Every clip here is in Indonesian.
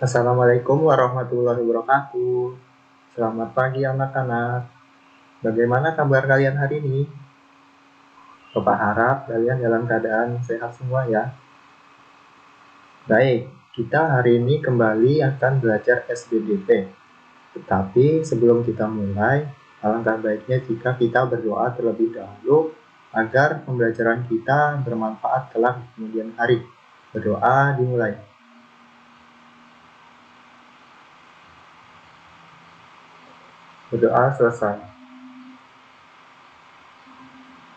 Assalamualaikum warahmatullahi wabarakatuh. Selamat pagi anak-anak. Bagaimana kabar kalian hari ini? Bapak harap kalian dalam keadaan sehat semua ya. Baik, kita hari ini kembali akan belajar SBDP. Tetapi sebelum kita mulai, alangkah baiknya jika kita berdoa terlebih dahulu agar pembelajaran kita bermanfaat kelak di kemudian hari. Berdoa dimulai. Berdoa selesai.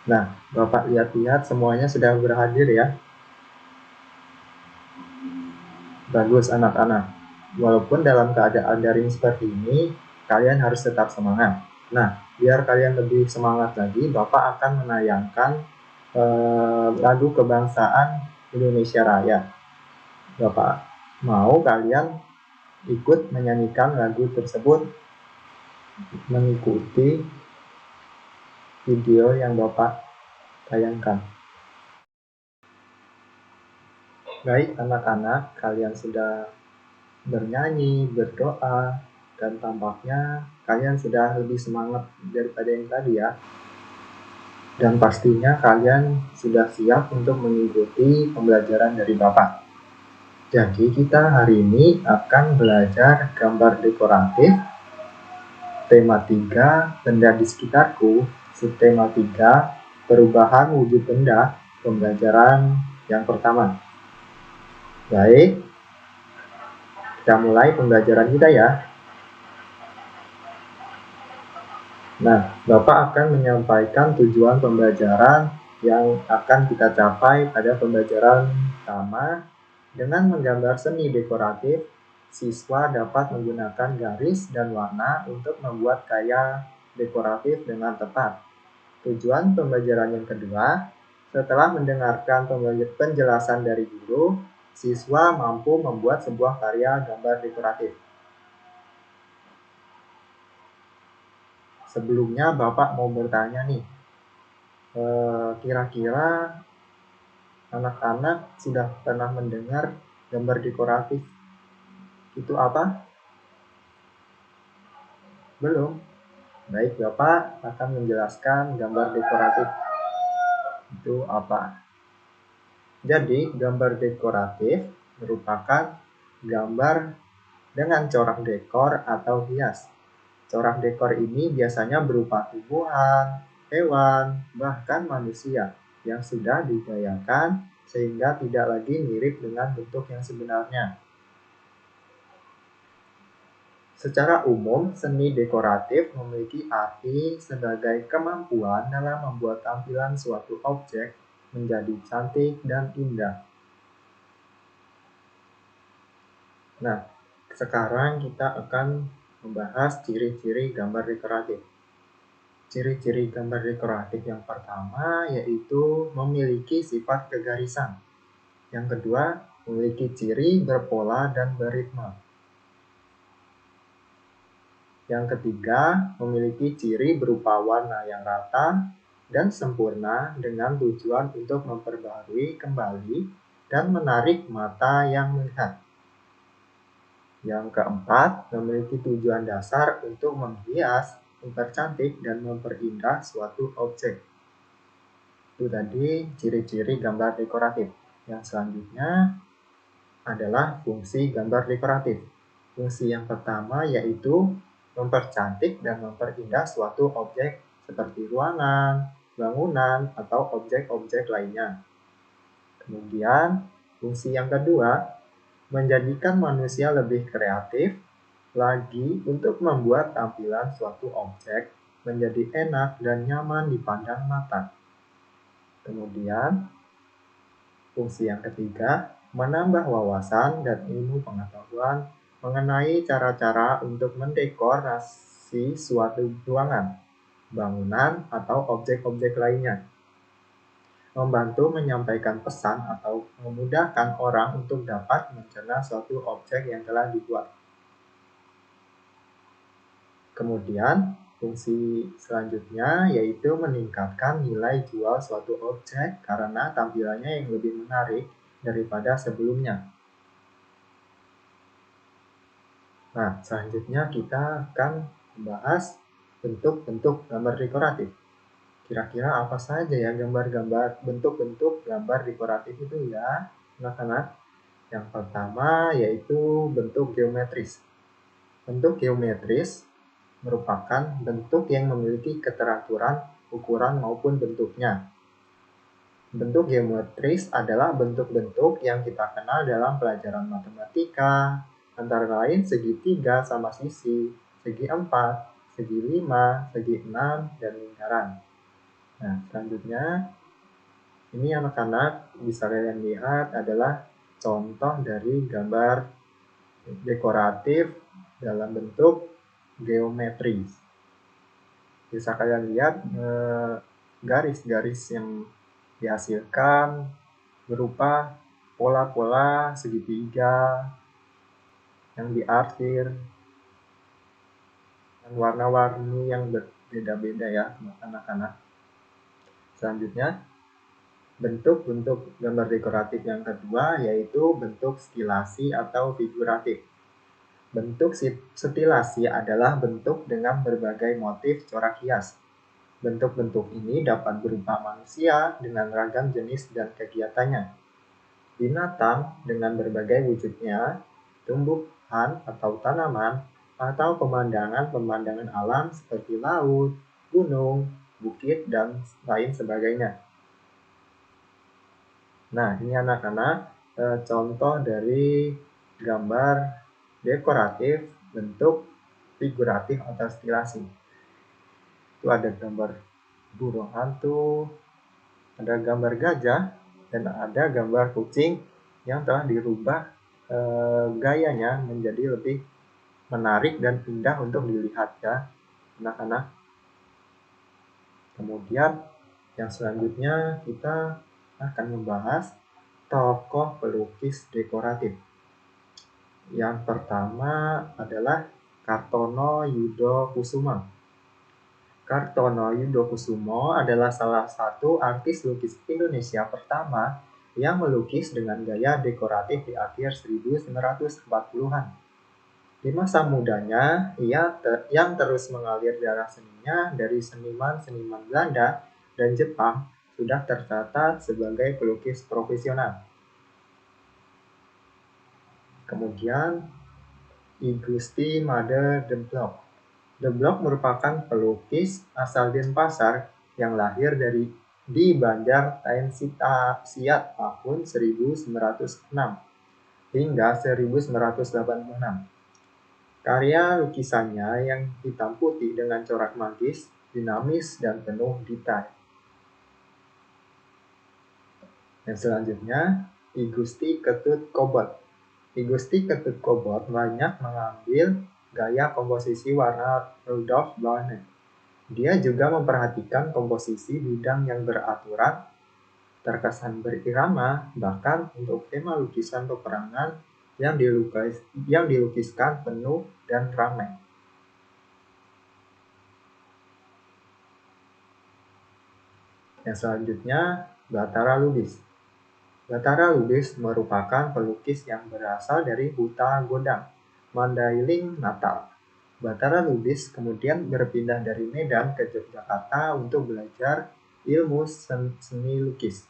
Nah, Bapak lihat-lihat semuanya sudah berhadir ya. Bagus anak-anak. Walaupun dalam keadaan daring seperti ini, kalian harus tetap semangat. Nah, biar kalian lebih semangat lagi, Bapak akan menayangkan lagu kebangsaan Indonesia Raya. Bapak mau kalian ikut menyanyikan lagu tersebut mengikuti video yang Bapak tayangkan. Baik anak-anak, kalian sudah bernyanyi, berdoa, dan tampaknya kalian sudah lebih semangat daripada yang tadi ya. Dan pastinya kalian sudah siap untuk mengikuti pembelajaran dari Bapak. Jadi kita hari ini akan belajar gambar dekoratif, tema 3, benda di sekitarku, subtema 3, perubahan wujud benda, pembelajaran yang pertama. Baik, kita mulai pembelajaran kita ya. Nah, Bapak akan menyampaikan tujuan pembelajaran yang akan kita capai pada pembelajaran pertama. Dengan menggambar seni dekoratif, siswa dapat menggunakan garis dan warna untuk membuat gaya dekoratif dengan tepat. Tujuan pembelajaran yang kedua, setelah mendengarkan penjelasan dari guru, siswa mampu membuat sebuah karya gambar dekoratif. Sebelumnya Bapak mau bertanya nih, kira-kira anak-anak sudah pernah mendengar gambar dekoratif itu apa? Belum? Baik, Bapak akan menjelaskan gambar dekoratif itu apa. Jadi, gambar dekoratif merupakan gambar dengan corak dekor atau hias. Corak dekor ini biasanya berupa tumbuhan, hewan, bahkan manusia yang sudah digayakan sehingga tidak lagi mirip dengan bentuk yang sebenarnya. Secara umum, seni dekoratif memiliki arti sebagai kemampuan dalam membuat tampilan suatu objek menjadi cantik dan indah. Nah, sekarang kita akan membahas ciri-ciri gambar dekoratif. Ciri-ciri gambar dekoratif yang pertama yaitu memiliki sifat kegarisan. Yang kedua, memiliki ciri berpola dan beritme. Yang ketiga, memiliki ciri berupa warna yang rata dan sempurna dengan tujuan untuk memperbarui kembali dan menarik mata yang melihat. Yang keempat, memiliki tujuan dasar untuk menghias, mempercantik, dan memperindah suatu objek. Itu tadi ciri-ciri gambar dekoratif. Yang selanjutnya adalah fungsi gambar dekoratif. Fungsi yang pertama yaitu mempercantik dan memperindah suatu objek seperti ruangan, bangunan, atau objek-objek lainnya. Kemudian, fungsi yang kedua, menjadikan manusia lebih kreatif lagi untuk membuat tampilan suatu objek menjadi enak dan nyaman dipandang mata. Kemudian, fungsi yang ketiga, menambah wawasan dan ilmu pengetahuan mengenai cara-cara untuk mendekorasi suatu ruangan, bangunan, atau objek-objek lainnya. Membantu menyampaikan pesan atau memudahkan orang untuk dapat mencerna suatu objek yang telah dibuat. Kemudian, fungsi selanjutnya yaitu meningkatkan nilai jual suatu objek karena tampilannya yang lebih menarik daripada sebelumnya. Nah, selanjutnya kita akan membahas bentuk-bentuk gambar dekoratif. Kira-kira apa saja ya bentuk-bentuk gambar dekoratif itu ya, anak-anak? Yang pertama yaitu bentuk geometris. Bentuk geometris merupakan bentuk yang memiliki keteraturan ukuran maupun bentuknya. Bentuk geometris adalah bentuk-bentuk yang kita kenal dalam pelajaran matematika, antara lain segitiga sama sisi, segi 4, segi 5, segi 6, dan lingkaran. Nah, selanjutnya ini anak-anak bisa kalian lihat adalah contoh dari gambar dekoratif dalam bentuk geometris. Bisa kalian lihat garis-garis yang dihasilkan berupa pola-pola segitiga yang diarsir dan warna-warni yang berbeda-beda ya anak-anak. Selanjutnya bentuk-bentuk gambar dekoratif yang kedua yaitu bentuk stilasi atau figuratif. Bentuk stilasi adalah bentuk dengan berbagai motif corak hias. Bentuk-bentuk ini dapat berupa manusia dengan ragam jenis dan kegiatannya, binatang dengan berbagai wujudnya, tumbuhan atau tanaman, atau pemandangan-pemandangan alam seperti laut, gunung, bukit, dan lain sebagainya. Nah, ini anak-anak contoh dari gambar dekoratif bentuk figuratif atau stilasi. Itu ada gambar burung hantu, ada gambar gajah, dan ada gambar kucing yang telah dirubah gayanya menjadi lebih menarik dan indah untuk dilihat ya anak-anak. Kemudian yang selanjutnya kita akan membahas tokoh pelukis dekoratif. Yang pertama adalah Kartono Yudo Kusumo. Kartono Yudo Kusumo adalah salah satu artis lukis Indonesia pertama yang melukis dengan gaya dekoratif di akhir 1940-an. Di masa mudanya, yang terus mengalir darah seninya dari seniman-seniman Belanda dan Jepang sudah tercatat sebagai pelukis profesional. Kemudian, I Gusti Made de Block. De Block merupakan pelukis asal Denpasar yang lahir di Banjar Siat tahun 1906 hingga 1986. Karya lukisannya yang hitam putih dengan corak magis, dinamis, dan penuh detail. Dan selanjutnya, I Gusti Ketut Kobot. I Gusti Ketut Kobot banyak mengambil gaya komposisi warna Rudolf Blauner. Dia juga memperhatikan komposisi bidang yang beraturan, terkesan berirama, bahkan untuk tema lukisan peperangan yang dilukiskan penuh dan ramai. Yang selanjutnya, Batara Lubis. Batara Lubis merupakan pelukis yang berasal dari Huta Godang, Mandailing, Natal. Batara Lubis kemudian berpindah dari Medan ke Yogyakarta untuk belajar ilmu seni lukis.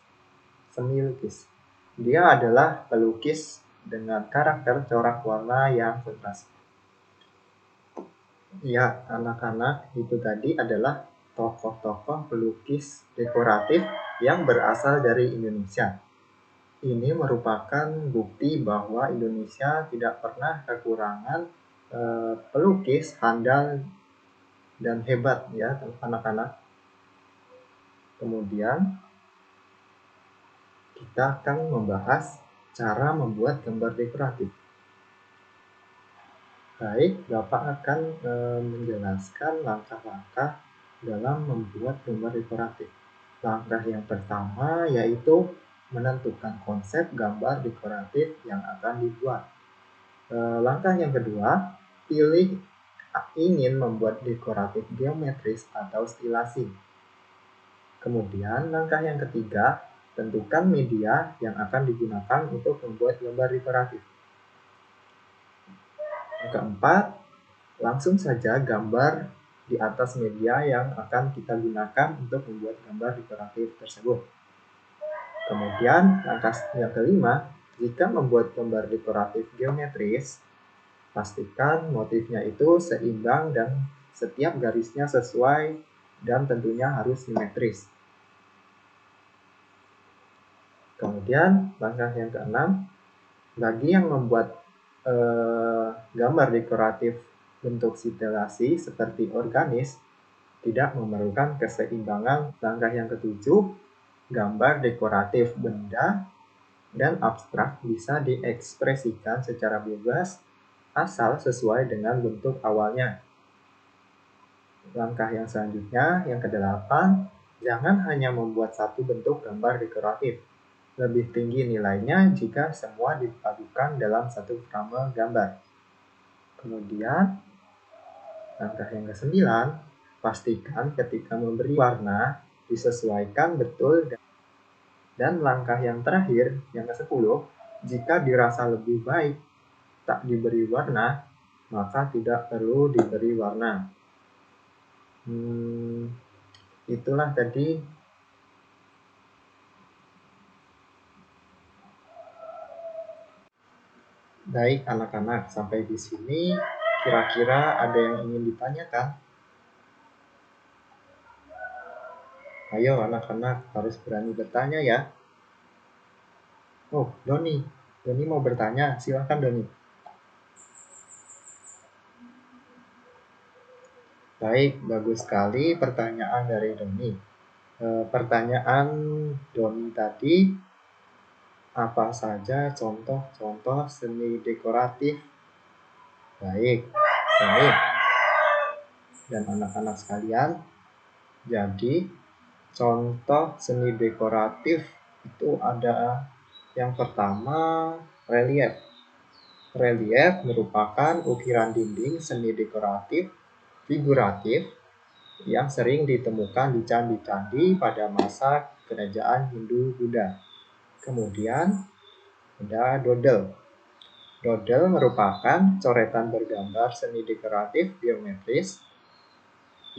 Dia adalah pelukis dengan karakter corak warna yang kontras. Ya, anak-anak, itu tadi adalah tokoh-tokoh pelukis dekoratif yang berasal dari Indonesia. Ini merupakan bukti bahwa Indonesia tidak pernah kekurangan pelukis handal dan hebat ya anak-anak. Kemudian kita akan membahas cara membuat gambar dekoratif. Baik, Bapak akan menjelaskan langkah-langkah dalam membuat gambar dekoratif. Langkah yang pertama yaitu menentukan konsep gambar dekoratif yang akan dibuat. Langkah yang kedua, pilih ingin membuat dekoratif geometris atau stilasi. Kemudian langkah yang ketiga, tentukan media yang akan digunakan untuk membuat gambar dekoratif. Yang keempat, langsung saja gambar di atas media yang akan kita gunakan untuk membuat gambar dekoratif tersebut. Kemudian langkah yang kelima, jika membuat gambar dekoratif geometris, pastikan motifnya itu seimbang dan setiap garisnya sesuai dan tentunya harus simetris. Kemudian langkah yang keenam, bagi yang membuat gambar dekoratif bentuk stilasi seperti organis tidak memerlukan keseimbangan. Langkah yang ketujuh, gambar dekoratif benda dan abstrak bisa diekspresikan secara bebas asal sesuai dengan bentuk awalnya. Langkah yang selanjutnya, yang kedelapan, jangan hanya membuat satu bentuk gambar dekoratif. Lebih tinggi nilainya jika semua dipadukan dalam satu frame gambar. Kemudian, langkah yang ke-9, pastikan ketika memberi warna disesuaikan betul. Dan langkah yang terakhir, yang ke-10, jika dirasa lebih baik tak diberi warna, maka tidak perlu diberi warna. Itulah tadi. Baik anak-anak, sampai di sini kira-kira ada yang ingin ditanyakan? Ayo anak-anak, harus berani bertanya ya. Oh, Doni mau bertanya, silakan Doni. Baik, bagus sekali pertanyaan dari Doni. Pertanyaan Doni tadi, apa saja contoh-contoh seni dekoratif? Baik, Doni dan anak-anak sekalian, jadi contoh seni dekoratif itu ada yang pertama, relief. Relief merupakan ukiran dinding seni dekoratif figuratif yang sering ditemukan di candi-candi pada masa kerajaan Hindu-Buddha. Kemudian ada dodel. Dodel merupakan coretan bergambar seni dekoratif geometris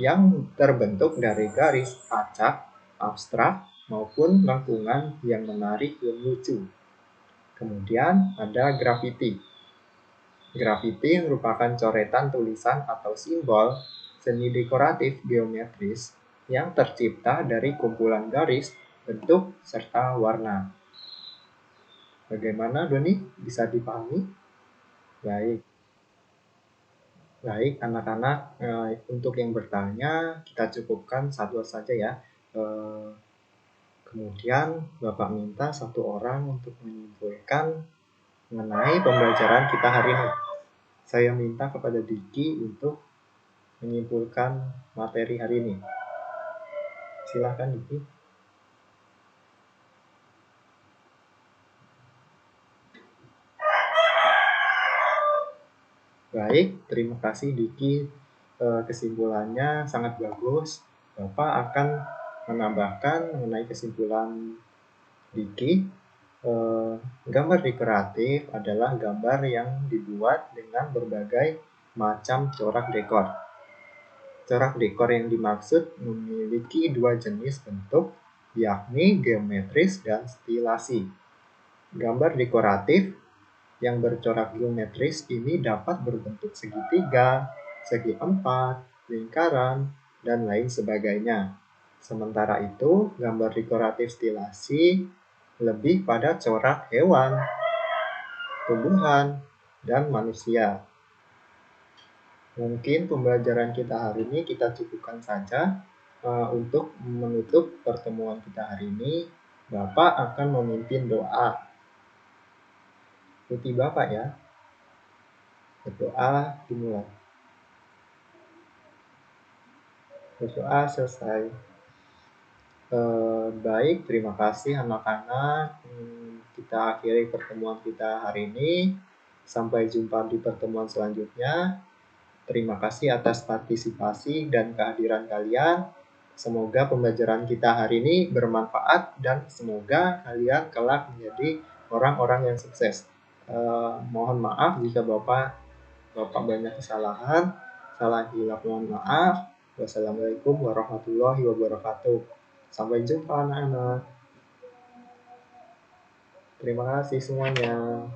yang terbentuk dari garis acak, abstrak, maupun lengkungan yang menarik dan lucu. Kemudian ada graffiti. Graffiti merupakan coretan tulisan atau simbol seni dekoratif geometris yang tercipta dari kumpulan garis, bentuk, serta warna. Bagaimana, Doni? Bisa dipahami? Baik. Baik, anak-anak, untuk yang bertanya, kita cukupkan satu saja ya. Kemudian, Bapak minta satu orang untuk menyimpulkan mengenai pembelajaran kita hari ini. Saya minta kepada Diki untuk menyimpulkan materi hari ini. Silakan Diki. Baik, terima kasih Diki. Kesimpulannya sangat bagus. Bapak akan menambahkan mengenai kesimpulan Diki. Gambar dekoratif adalah gambar yang dibuat dengan berbagai macam corak dekor. Corak dekor yang dimaksud memiliki dua jenis bentuk, yakni geometris dan stilasi. Gambar dekoratif yang bercorak geometris ini dapat berbentuk segitiga, segi empat, lingkaran, dan lain sebagainya. Sementara itu, gambar dekoratif stilasi lebih pada corak hewan, tumbuhan, dan manusia. Mungkin pembelajaran kita hari ini kita cukupkan saja. Untuk menutup pertemuan kita hari ini, Bapak akan memimpin doa. Ikuti Bapak ya. Berdoa dimulai. Berdoa selesai. Baik, terima kasih anak-anak. Kita akhiri pertemuan kita hari ini. Sampai jumpa di pertemuan selanjutnya. Terima kasih atas partisipasi dan kehadiran kalian. Semoga pembelajaran kita hari ini bermanfaat dan semoga kalian kelak menjadi orang-orang yang sukses. Mohon maaf jika Bapak Bapak banyak kesalahan. Salah hilaf mohon maaf. Wassalamualaikum warahmatullahi wabarakatuh. Sampai jumpa anak-anak. Terima kasih semuanya.